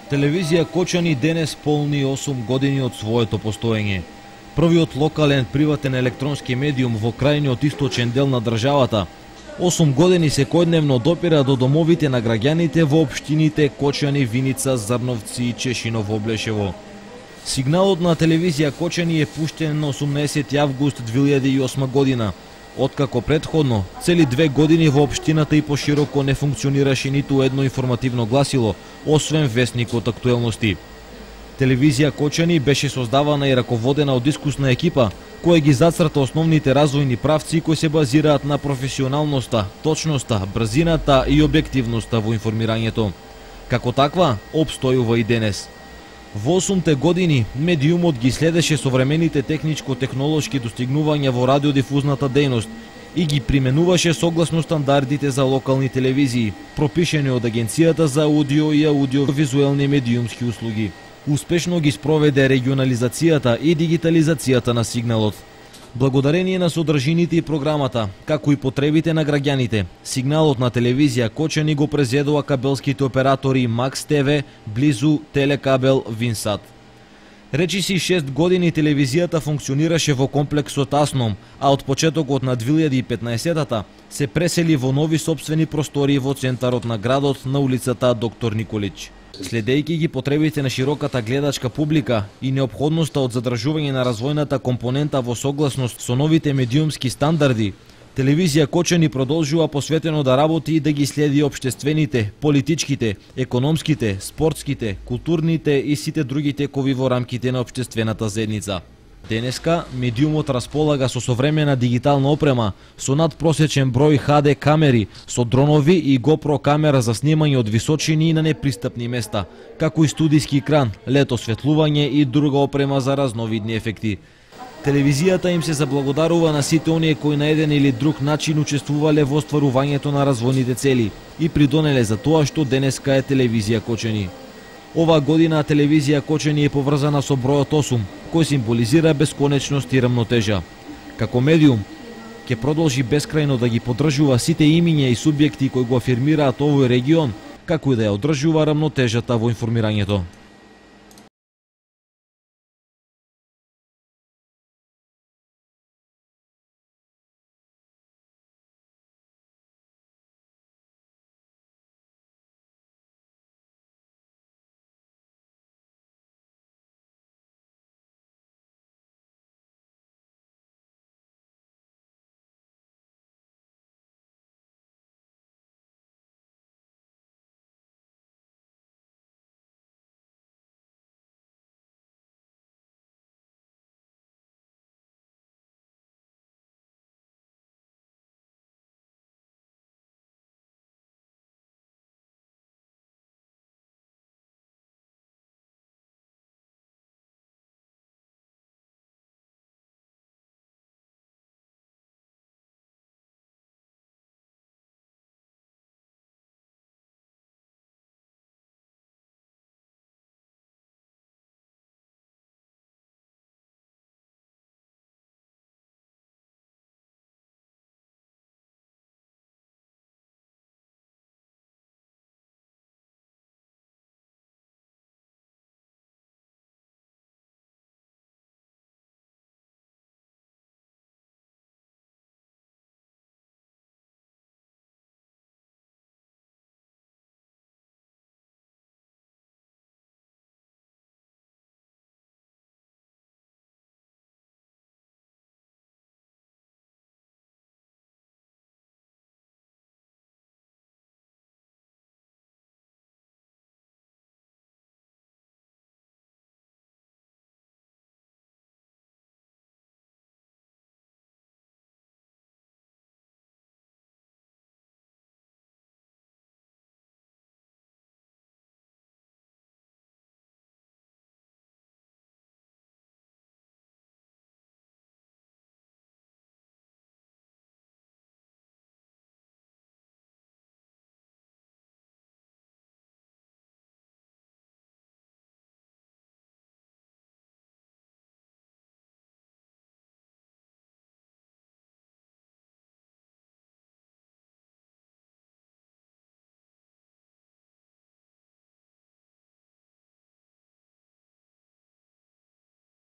Телевизија Кочани денес полни 8 години од своето постоење. Првиот локален приватен електронски медиум во крајниот источен дел на државата. 8 години секојдневно допира до домовите на граѓаните во општините Кочани, Виница, Зрновци и Чешиново, Облешево. Сигналот на телевизија Кочани е пуштен на 18 август 2008 година. Откако претходно, цели 2 години во општината и пошироко не функционираше ниту едно информативно гласило, освен весникот Актуелности. Телевизија Кочани беше создавана и раководена од искусна екипа, која ги зацрта основните развојни правци кои се базираат на професионалноста, точноста, брзината и објективноста во информирањето. Како таква, опстојува и денес. Во 8-те години, медиумот ги следеше современите техничко-технолошки достигнувања во радиодифузната дејност и ги применуваше согласно стандардите за локални телевизии, пропишени од Агенцијата за аудио и аудиовизуелни медиумски услуги. Успешно ги спроведе регионализацијата и дигитализацијата на сигналот. Благодарение на содржините и програмата, како и потребите на граѓаните, сигналот на телевизија Кочани го презедува кабелските оператори Макс ТВ, Близу, Телекабел, Винсат. Речиси 6 години телевизијата функционираше во комплексот Асном, а од почетокот на 2015-та се пресели во нови сопствени простори во центарот на градот на улицата Доктор Николич. Следејќи ги потребите на широката гледачка публика и неопходноста од задржување на развојната компонента во согласност со новите медиумски стандарди, телевизија Кочани продолжува посветено да работи и да ги следи општествените, политичките, економските, спортските, културните и сите други текови во рамките на општествената заедница. Денеска, медиумот располага со современа дигитална опрема, со надпросечен број HD камери, со дронови и GoPro камера за снимање од височини и на непристапни места, како и студиски екран, лед осветлување и друга опрема за разновидни ефекти. Телевизијата им се заблагодарува на сите оние кои на еден или друг начин учествувале во остварувањето на развојните цели и придонеле за тоа што денеска е телевизија Кочани. Оваа година телевизија Кочани е поврзана со бројот 8, кој символизира бесконечност и рамнотежа. Како медиум, ќе продолжи бескрајно да ги поддржува сите имиња и субјекти кои го афирмираат овој регион, како и да ја одржува рамнотежата во информирањето.